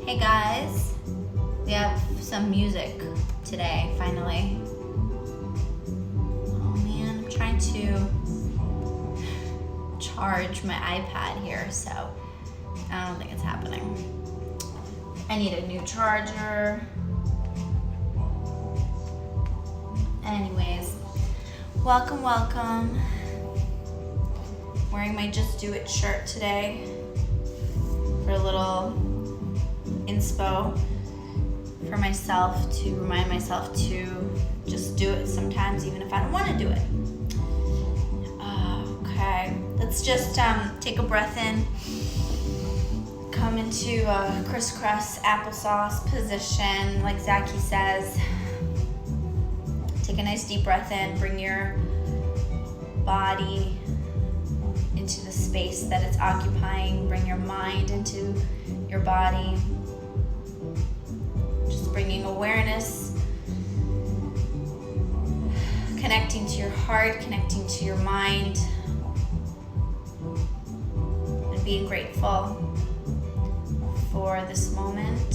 Hey guys, we have some music today, finally. Oh man, I'm trying to charge my iPad here, so I don't think it's happening. I need a new charger. Anyways, welcome. Wearing my Just Do It shirt today for a little inspo for myself, to remind myself to just do it sometimes, even if I don't want to do it. Okay, let's just take a breath in, come into a crisscross applesauce position, like Zachy says. Take a nice deep breath in, bring your body into the space that it's occupying, bring your mind into your body. Just bringing awareness, connecting to your heart, connecting to your mind, and being grateful for this moment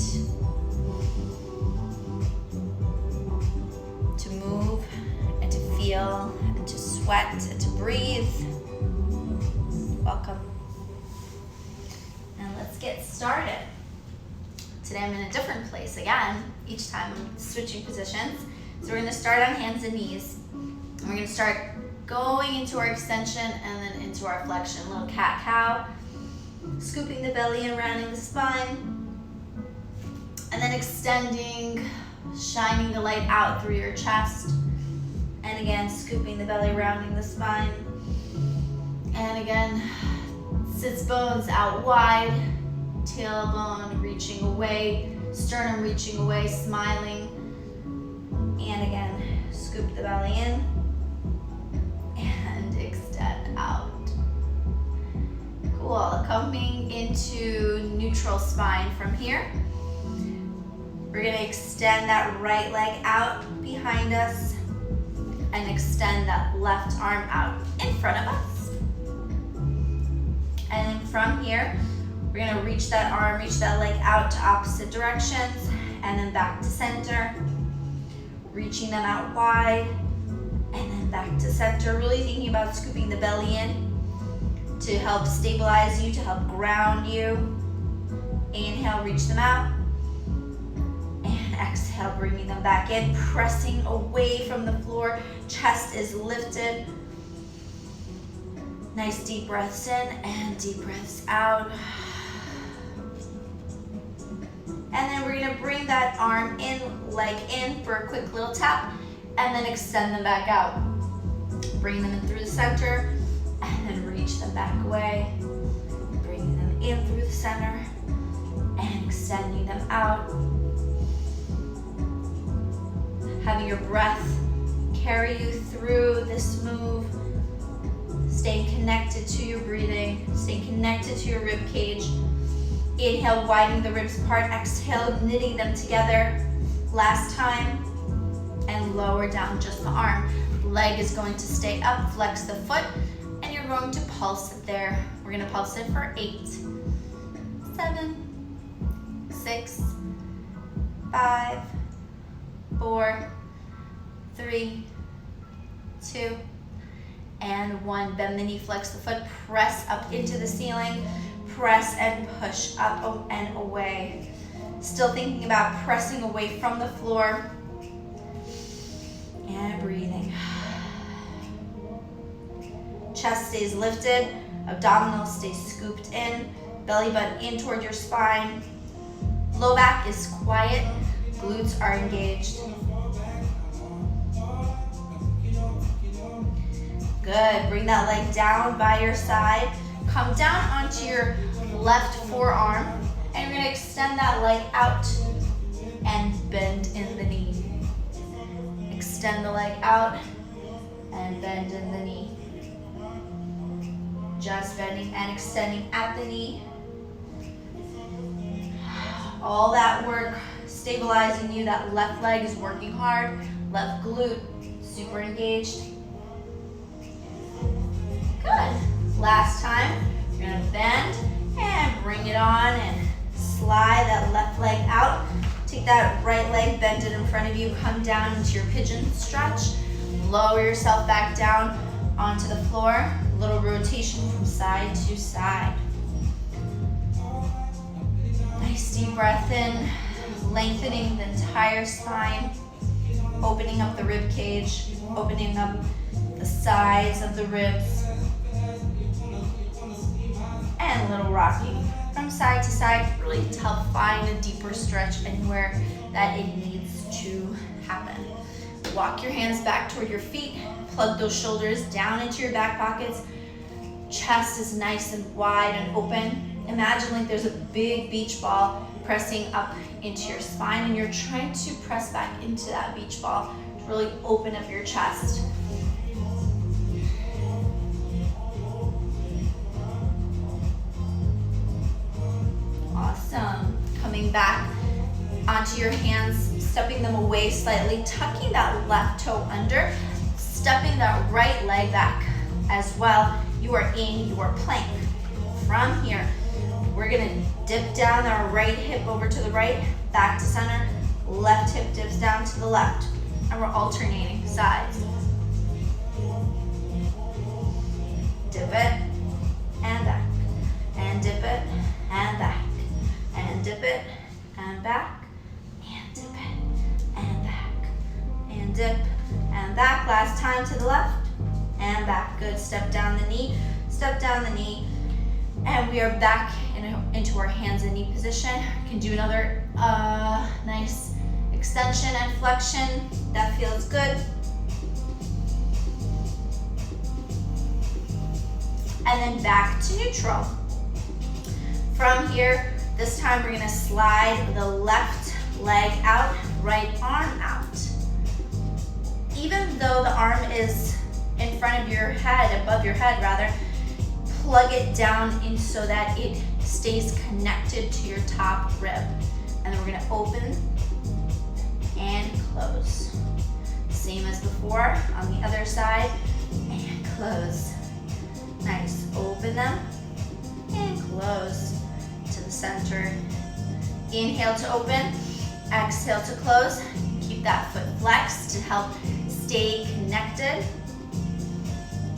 to move and to feel and to sweat and to breathe. Welcome. And let's get started. Today I'm in a different place again. Each time I'm switching positions. So we're going to start on hands and knees. And we're going to start going into our extension and then into our flexion. Little cat-cow. Scooping the belly and rounding the spine. And then extending, shining the light out through your chest. And again, scooping the belly, rounding the spine. And again, sits bones out wide, tailbone reaching away, sternum reaching away, smiling. And again, scoop the belly in and extend out. Cool, coming into neutral spine from here. We're gonna extend that right leg out behind us and extend that left arm out in front of us. And then from here, we're gonna reach that arm, reach that leg out to opposite directions, and then back to center. Reaching them out wide, and then back to center. Really thinking about scooping the belly in to help stabilize you, to help ground you. Inhale, reach them out. And exhale, bringing them back in, pressing away from the floor. Chest is lifted. Nice deep breaths in and deep breaths out. And then we're gonna bring that arm in, leg in for a quick little tap, and then extend them back out. Bring them in through the center, and then reach them back away. Bringing them in through the center, and extending them out. Having your breath carry you through this move. Staying connected to your breathing, staying connected to your rib cage. Inhale, widening the ribs apart. Exhale, knitting them together. Last time. And lower down just the arm. Leg is going to stay up, flex the foot, and you're going to pulse it there. We're gonna pulse it for 8, 7, 6, 5, 4, 3, 2, and 1. Bend the knee, flex the foot, press up into the ceiling, press and push up and away. Still thinking about pressing away from the floor and breathing. Chest stays lifted, abdominals stay scooped in, belly button in toward your spine. Low back is quiet, glutes are engaged. Good, bring that leg down by your side. Come down onto your left forearm, and you're gonna extend that leg out and bend in the knee. Extend the leg out and bend in the knee. Just bending and extending at the knee. All that work stabilizing you. That left leg is working hard. Left glute super engaged. Good. Last time, you're gonna bend and bring it on and slide that left leg out. Take that right leg, bend it in front of you, come down into your pigeon stretch. Lower yourself back down onto the floor. A little rotation from side to side. Nice deep breath in, lengthening the entire spine, opening up the rib cage, opening up the sides of the ribs, and a little rocking from side to side, really to help find a deeper stretch anywhere that it needs to happen. Walk your hands back toward your feet, plug those shoulders down into your back pockets. Chest is nice and wide and open. Imagine like there's a big beach ball pressing up into your spine, and you're trying to press back into that beach ball to really open up your chest. Awesome. Coming back onto your hands, stepping them away slightly, tucking that left toe under, stepping that right leg back as well. You are in your plank. From here, we're gonna dip down our right hip over to the right, back to center, left hip dips down to the left, and we're alternating sides. Dip it, and back, and dip it, and back, and dip it, and back, and dip it, and back, and dip, and back. Last time to the left, and back. Good, step down the knee, and we are back into our hands and knee position. You can do another nice extension and flexion. That feels good. And then back to neutral. From here, this time we're gonna slide the left leg out, right arm out. Even though the arm is in front of your head, above your head rather, plug it down in so that it stays connected to your top rib. And then we're gonna open and close. Same as before on the other side, and close. Nice, open them and close to the center. Inhale to open, exhale to close. Keep that foot flexed to help stay connected.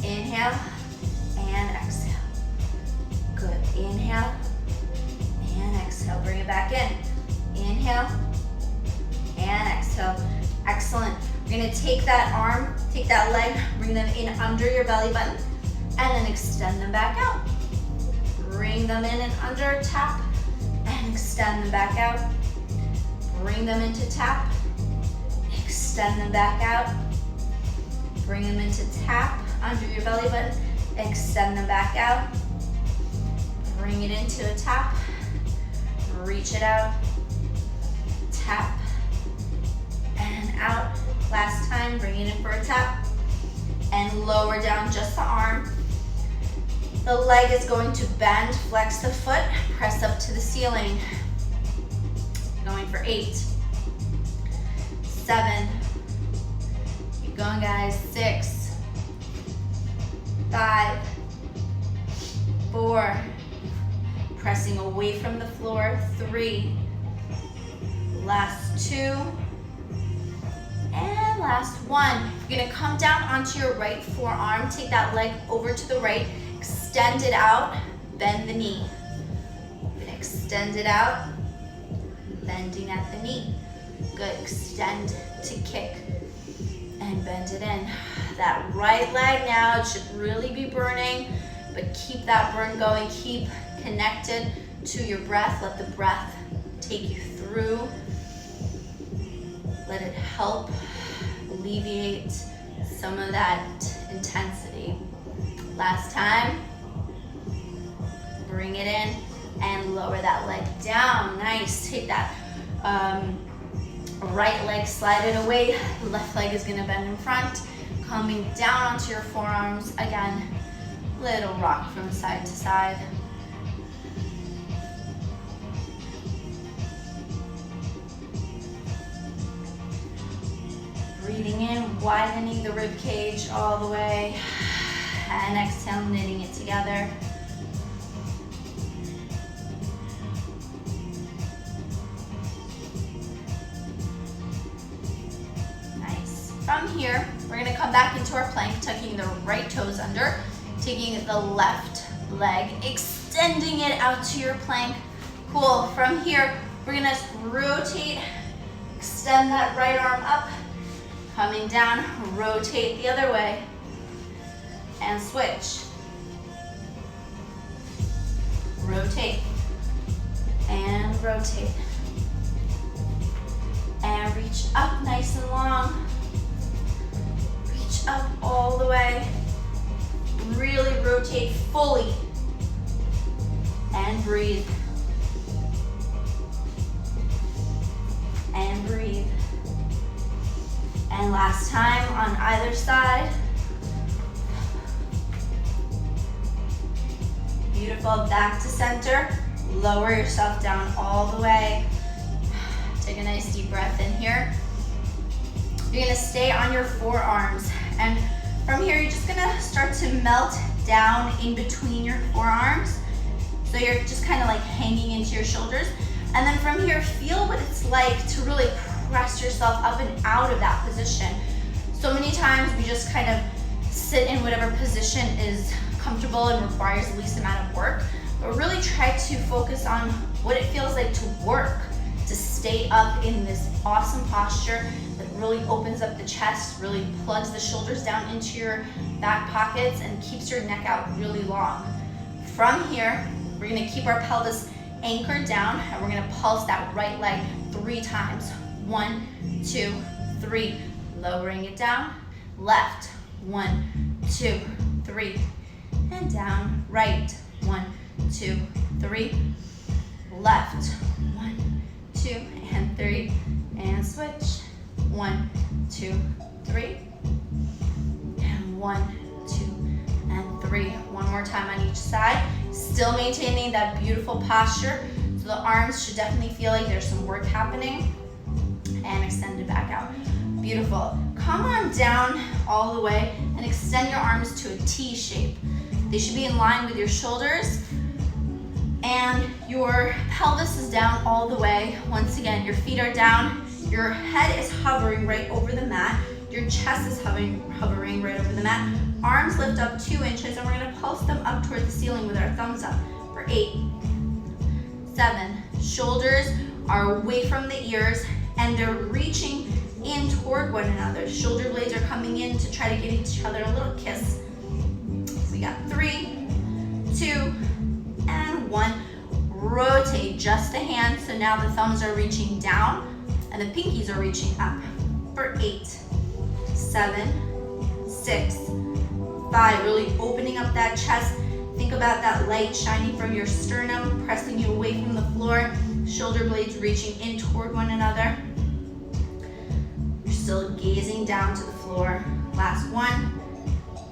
Inhale and exhale. Good, inhale and exhale. Bring it back in. Inhale and exhale. Excellent. We're gonna take that arm, take that leg, bring them in under your belly button, and then extend them back out. Bring them in and under, tap, and extend them back out. Bring them into tap, extend them back out. Bring them into tap, under your belly button, extend them back out. Bring it into a tap, reach it out, tap, and out. Last time, bring it in for a tap, and lower down just the arm. The leg is going to bend, flex the foot, press up to the ceiling. Going for 8, 7, keep going guys, 6, 5, 4, pressing away from the floor, 3, last 2, and last 1. You're gonna come down onto your right forearm, take that leg over to the right, extend it out, bend the knee. You're gonna extend it out, bending at the knee. Good, extend to kick and bend it in. That right leg now, it should really be burning, but keep that burn going, keep connected to your breath. Let the breath take you through. Let it help alleviate some of that intensity. Last time, bring it in and lower that leg down. Nice, take that right leg, slide it away. Left leg is gonna bend in front. Coming down onto your forearms. Again, little rock from side to side. Breathing in, widening the rib cage all the way. And exhale, knitting it together. here, we're gonna come back into our plank, tucking the right toes under, taking the left leg, extending it out to your plank. Cool. From here, we're gonna rotate, extend that right arm up, coming down, rotate the other way, and switch. Rotate, and rotate. And reach up nice and long. Reach up all the way. Really rotate fully. And breathe. And breathe. And last time on either side. Beautiful. Back to center. Lower yourself down all the way. Take a nice deep breath in here. You're gonna stay on your forearms. And from here, you're just gonna start to melt down in between your forearms. So you're just kind of like hanging into your shoulders. And then from here, feel what it's like to really press yourself up and out of that position. So many times we just kind of sit in whatever position is comfortable and requires the least amount of work. But really try to focus on what it feels like to work, to stay up in this awesome posture that really opens up the chest, really plugs the shoulders down into your back pockets and keeps your neck out really long. From here, we're gonna keep our pelvis anchored down and we're gonna pulse that right leg 3 times. 1, 2, 3. Lowering it down. Left. 1, 2, 3. And down. Right. 1, 2, 3. Left. 1, 2, and 3. And switch. 1, 2, 3. And 1, 2, and 3. One more time on each side. Still maintaining that beautiful posture. So the arms should definitely feel like there's some work happening. And extend it back out. Beautiful. Come on down all the way and extend your arms to a T shape. They should be in line with your shoulders. And your pelvis is down all the way. Once again, your feet are down. Your head is hovering right over the mat. Your chest is hovering right over the mat. Arms lift up 2 inches and we're gonna pulse them up toward the ceiling with our thumbs up for 8, 7. Shoulders are away from the ears and they're reaching in toward one another. Shoulder blades are coming in to try to give each other a little kiss. So we got 3, 2, and 1. Rotate just a hand. So now the thumbs are reaching down and the pinkies are reaching up for 8, 7, 6, 5. Really opening up that chest. Think about that light shining from your sternum, pressing you away from the floor. Shoulder blades reaching in toward one another. You're still gazing down to the floor. Last one.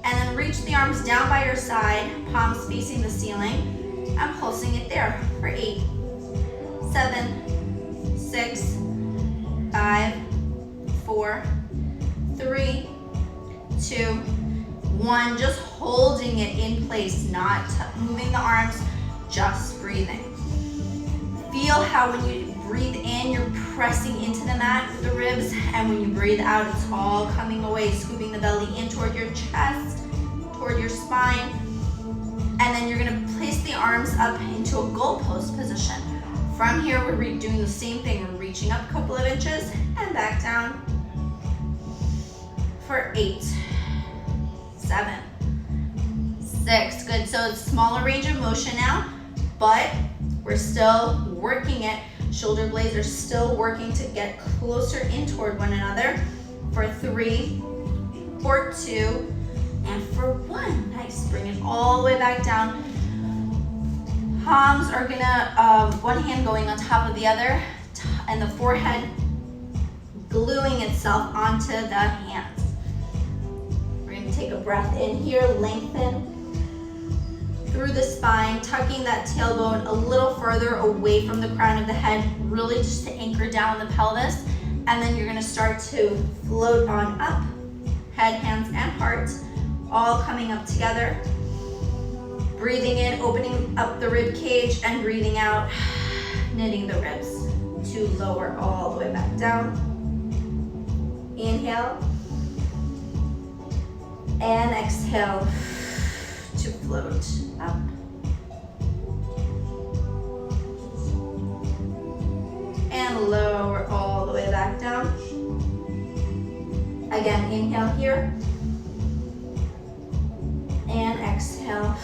And then reach the arms down by your side, palms facing the ceiling, and pulsing it there for 8, 7, 6, 5, 4, 3, 2, 1. Just holding it in place, not moving the arms, just breathing. Feel how when you breathe in, you're pressing into the mat with the ribs, and when you breathe out, it's all coming away, scooping the belly in toward your chest, toward your spine. And then you're gonna place the arms up into a goalpost position. From here, we're doing the same thing. We're reaching up a couple of inches and back down for 8, 7, 6. Good, so it's smaller range of motion now, but we're still working it. Shoulder blades are still working to get closer in toward one another for 3, for 2, and for 1. Nice, bring it all the way back down. Palms are gonna, one hand going on top of the other, and the forehead gluing itself onto the hands. We're gonna take a breath in here, lengthen through the spine, tucking that tailbone a little further away from the crown of the head, really just to anchor down the pelvis. And then you're gonna start to float on up, head, hands, and heart, all coming up together. Breathing in, opening up the rib cage, and breathing out, knitting the ribs to lower all the way back down. Inhale, And exhale to float up. And lower all the way back down. Again, inhale here. And exhale.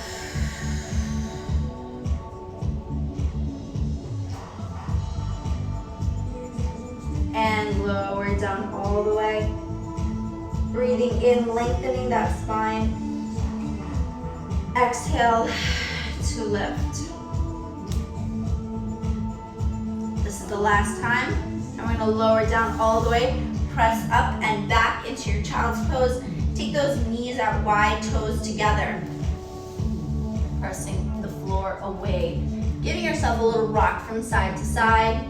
And lower down all the way. Breathing in, lengthening that spine. Exhale to lift. This is the last time. And we're gonna lower down all the way. Press up and back into your child's pose. Take those knees out wide, toes together. Pressing the floor away. Giving yourself a little rock from side to side.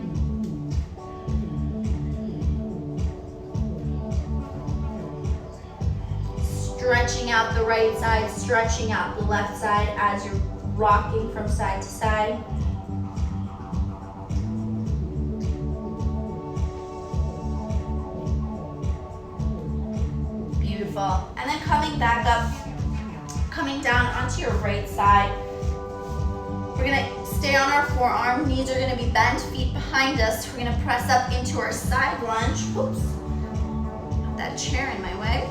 Stretching out the right side, stretching out the left side as you're rocking from side to side. Beautiful. And then coming back up, coming down onto your right side. We're gonna stay on our forearm. Knees are gonna be bent, feet behind us. We're gonna press up into our side lunge. Oops, put that chair in my way.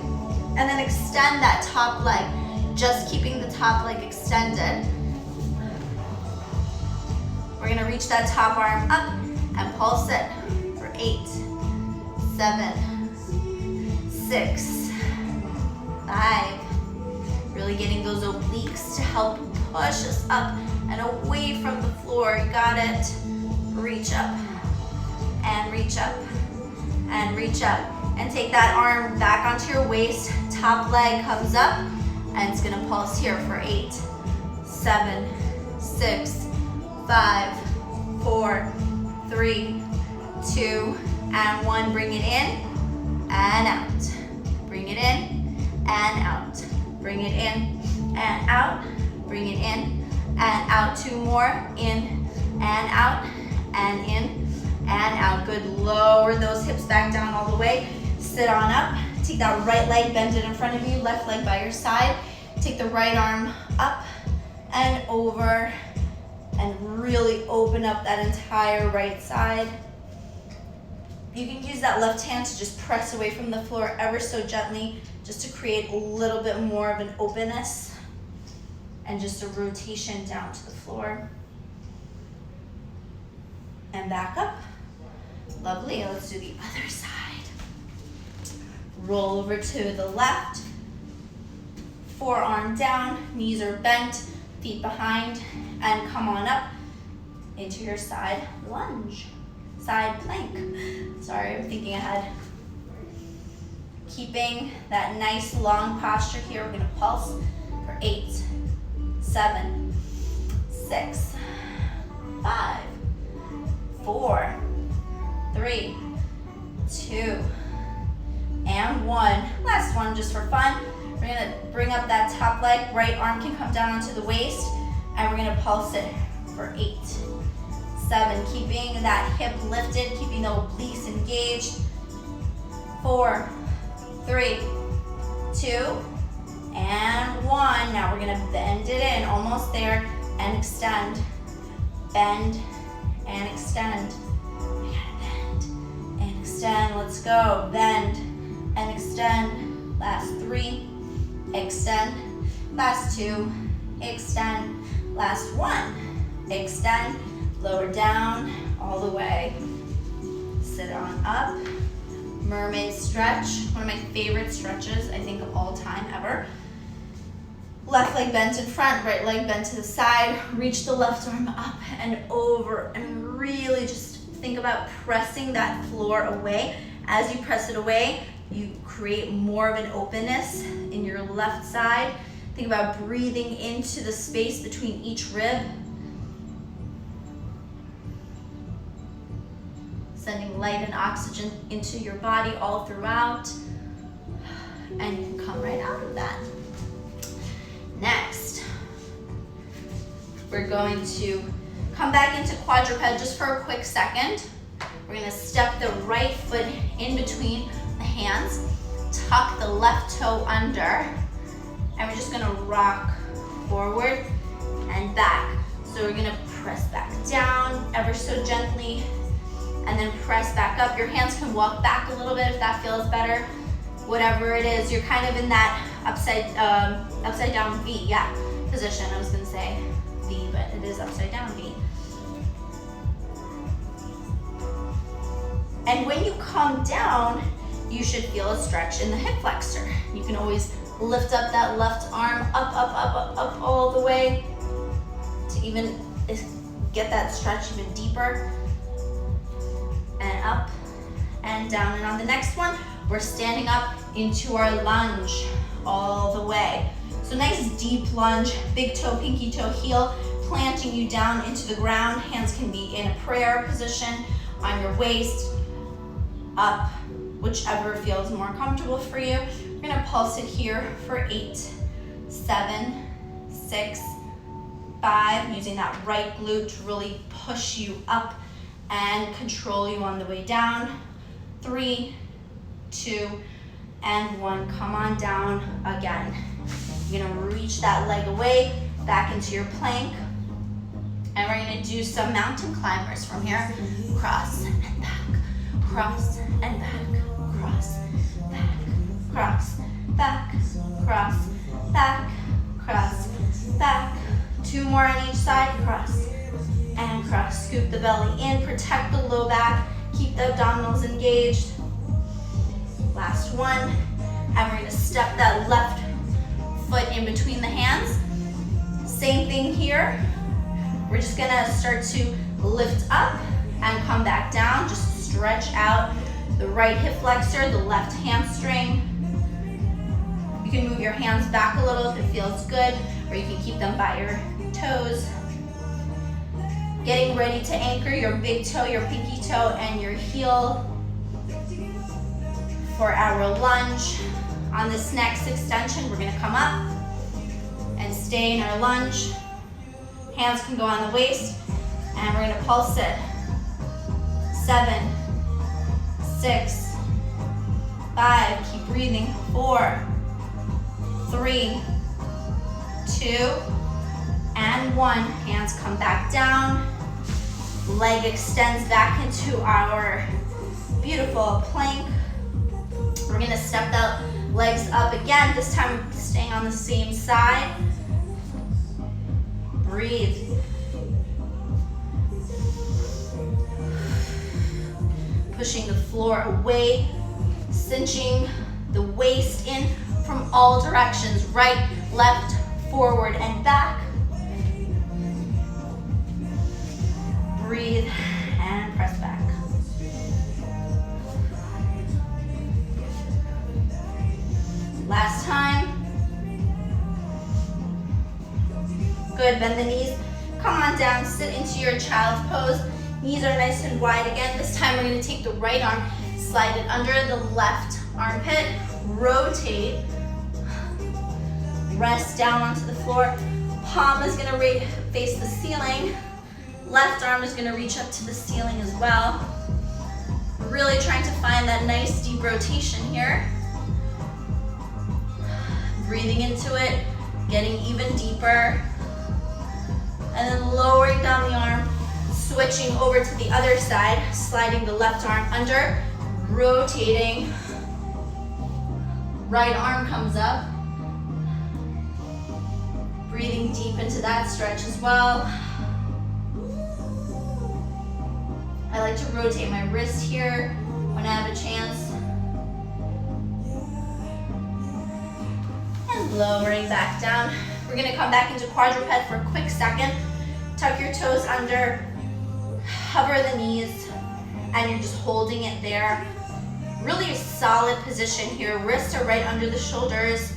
And then extend that top leg, just keeping the top leg extended. We're gonna reach that top arm up and pulse it for 8, 7, 6, 5. Really getting those obliques to help push us up and away from the floor. You got it. Reach up and reach up and reach up. And take that arm back onto your waist. Top leg comes up and it's gonna pulse here for 8, 7, 6, 5, 4, 3, 2, and 1. Bring it in and out. Bring it in and out. Bring it in and out. Bring it in and out. 2 more. In and out and in and out. Good. Lower those hips back down all the way. Sit on up. Take that right leg, bend it in front of you, left leg by your side. Take the right arm up and over and really open up that entire right side. You can use that left hand to just press away from the floor ever so gently, just to create a little bit more of an openness and just a rotation down to the floor. And back up. Lovely. Let's do the other side. Roll over to the left, forearm down, knees are bent, feet behind, and come on up into your side lunge, side plank. Sorry, I'm thinking ahead. Keeping that nice long posture here, we're gonna pulse for 8, 7, 6, 5, 4, 3, 2, and 1. Last one just for fun. We're gonna bring up that top leg, right arm can come down onto the waist, and we're gonna pulse it for 8, 7, keeping that hip lifted, keeping the obliques engaged. 4, 3, 2, and 1. Now we're gonna bend it in, almost there, and extend. Bend and extend. We gotta bend and extend. Let's go. Bend and extend. Last 3, extend. Last 2, extend. Last 1, extend. Lower down all the way. Sit on up. Mermaid stretch, one of my favorite stretches, I think, of all time ever. Left leg bent in front, right leg bent to the side. Reach the left arm up and over, and really just think about pressing that floor away. As you press it away, you create more of an openness in your left side. Think about breathing into the space between each rib. Sending light and oxygen into your body all throughout. And you can come right out of that. Next, we're going to come back into quadruped just for a quick second. We're gonna step the right foot in between the hands, tuck the left toe under, and we're just gonna rock forward and back. So we're gonna press back down ever so gently, and then press back up. Your hands can walk back a little bit if that feels better. Whatever it is, you're kind of in that upside down V, yeah, position. I was gonna say V, but it is upside down V. And when you come down, you should feel a stretch in the hip flexor. You can always lift up that left arm, up all the way to even get that stretch even deeper. And up and down. And on the next one, we're standing up into our lunge all the way. So nice deep lunge, big toe, pinky toe, heel, planting you down into the ground. Hands can be in a prayer position on your waist, up, whichever feels more comfortable for you. We're gonna pulse it here for 8, 7, 6, 5, using that right glute to really push you up and control you on the way down. 3, 2, and 1. Come on down again. You're gonna reach that leg away, back into your plank. And we're gonna do some mountain climbers from here. Cross and back, cross and back, cross, back, cross, back, cross, back, cross, back. 2 more on each side, cross and cross. Scoop the belly in, protect the low back, keep the abdominals engaged. Last one, and we're gonna step that left foot in between the hands. Same thing here. We're just gonna start to lift up and come back down. Just stretch out the right hip flexor, the left hamstring. You can move your hands back a little if it feels good, or you can keep them by your toes. Getting ready to anchor your big toe, your pinky toe, and your heel for our lunge. On this next extension, we're gonna come up and stay in our lunge. Hands can go on the waist, and we're gonna pulse it. 7, 6, 5, keep breathing. 4, 3, 2, and 1. Hands come back down. Leg extends back into our beautiful plank. We're gonna step the legs up again, this time staying on the same side. Breathe. Pushing the floor away, cinching the waist in from all directions, right, left, forward, and back. Breathe and press back. Last time. Good, bend the knees. Come on down, sit into your child's pose. Knees are nice and wide again. This time we're gonna take the right arm, slide it under the left armpit, rotate, rest down onto the floor. Palm is gonna face the ceiling. Left arm is gonna reach up to the ceiling as well. Really trying to find that nice deep rotation here. Breathing into it, getting even deeper. And then lowering down the arm, switching over to the other side, sliding the left arm under, rotating. Right arm comes up. Breathing deep into that stretch as well. I like to rotate my wrist here when I have a chance. And lowering back down. We're gonna come back into quadruped for a quick second. Tuck your toes under, hover the knees, and you're just holding it there. Really a solid position here. Wrists are right under the shoulders.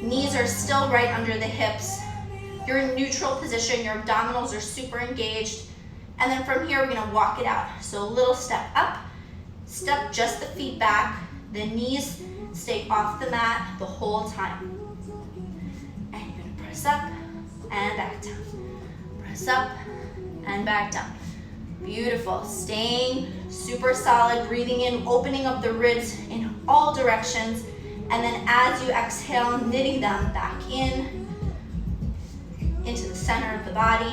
Knees are still right under the hips. You're in neutral position. Your abdominals are super engaged. And then from here, we're gonna walk it out. So a little step up, step just the feet back. The knees stay off the mat the whole time. And you're gonna press up and back down. Press up and back down. Beautiful, staying super solid, breathing in, opening up the ribs in all directions, And then as you exhale, knitting them back in, into the center of the body.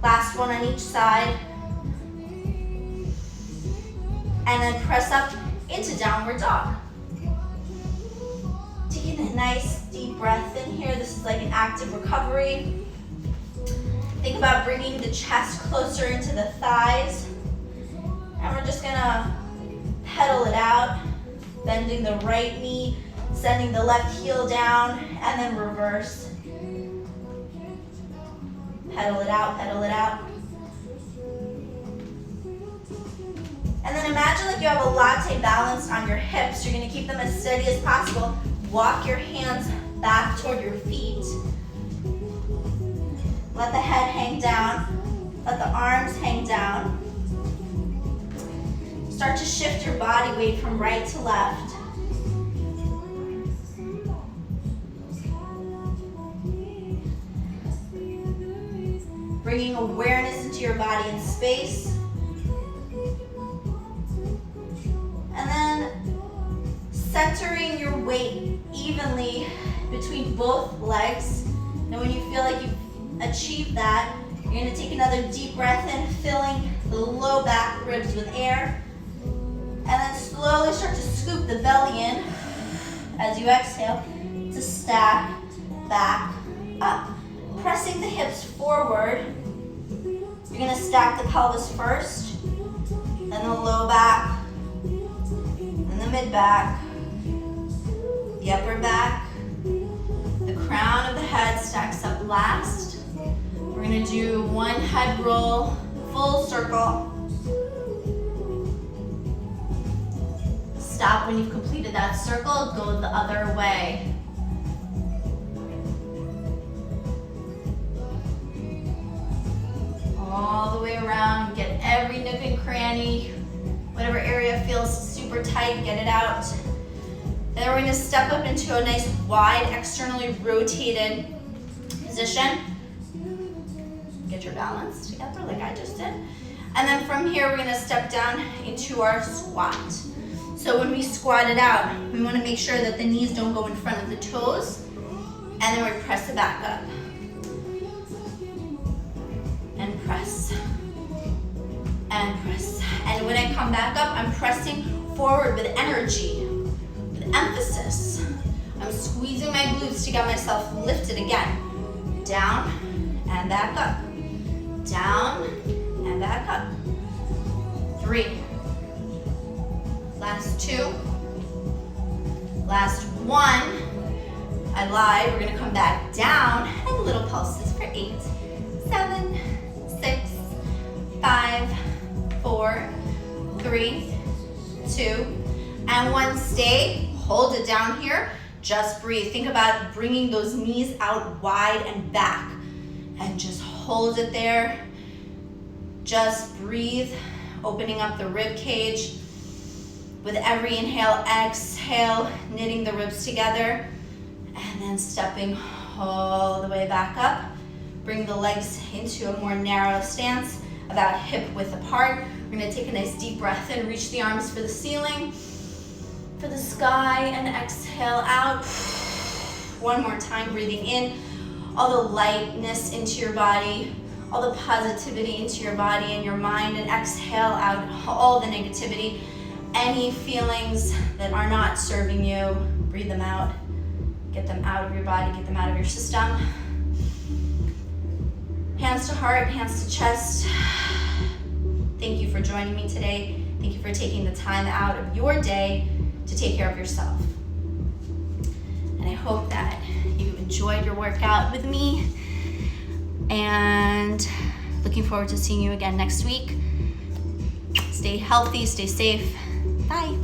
Last one on each side. And then press up into downward dog. Taking a nice deep breath in here. This is like an active recovery. Think about bringing the chest closer into the thighs. And we're just gonna pedal it out, bending the right knee, sending the left heel down, and then reverse. Pedal it out, pedal it out. And then imagine like you have a latte balanced on your hips. You're gonna keep them as steady as possible. Walk your hands back toward your feet. Let the head hang down. Let the arms hang down. Start to shift your body weight from right to left. Bringing awareness into your body and space. And then centering your weight evenly between both legs. And when you feel like you've achieved that, you're gonna take another deep breath in, filling the low back ribs with air. And then slowly start to scoop the belly in as you exhale to stack back up. Pressing the hips forward. You're gonna stack the pelvis first, then the low back, then the mid back, the upper back, the crown of the head stacks up last. We're gonna do one head roll, full circle. Stop when you've completed that circle, go the other way. All the way around, get every nook and cranny, whatever area feels super tight, get it out. And then we're gonna step up into a nice wide, externally rotated position. Get your balance together like I just did. And then from here, we're gonna step down into our squat. So when we squat it out, we wanna make sure that the knees don't go in front of the toes, and then we press it back up. And press, and press. And when I come back up, I'm pressing forward with energy, with emphasis. I'm squeezing my glutes to get myself lifted again. Down and back up. Down and back up. 3. Last 2. Last 1. I lied, we're gonna come back down and little pulses for 8, 7, 6, 5, 4, 3, 2, and 1. Stay, hold it down here, just breathe. Think about bringing those knees out wide and back, and just hold it there. Just breathe, opening up the rib cage. With every inhale, exhale, knitting the ribs together, and then stepping all the way back up. Bring the legs into a more narrow stance, about hip width apart. We're gonna take a nice deep breath in, reach the arms for the ceiling, for the sky, and exhale out. One more time, breathing in, all the lightness into your body, all the positivity into your body and your mind, and exhale out all the negativity. Any feelings that are not serving you, breathe them out. Get them out of your body, get them out of your system. Hands to heart, hands to chest. Thank you for joining me today. Thank you for taking the time out of your day to take care of yourself. And I hope that you enjoyed your workout with me. And looking forward to seeing you again next week. Stay healthy, stay safe. Bye.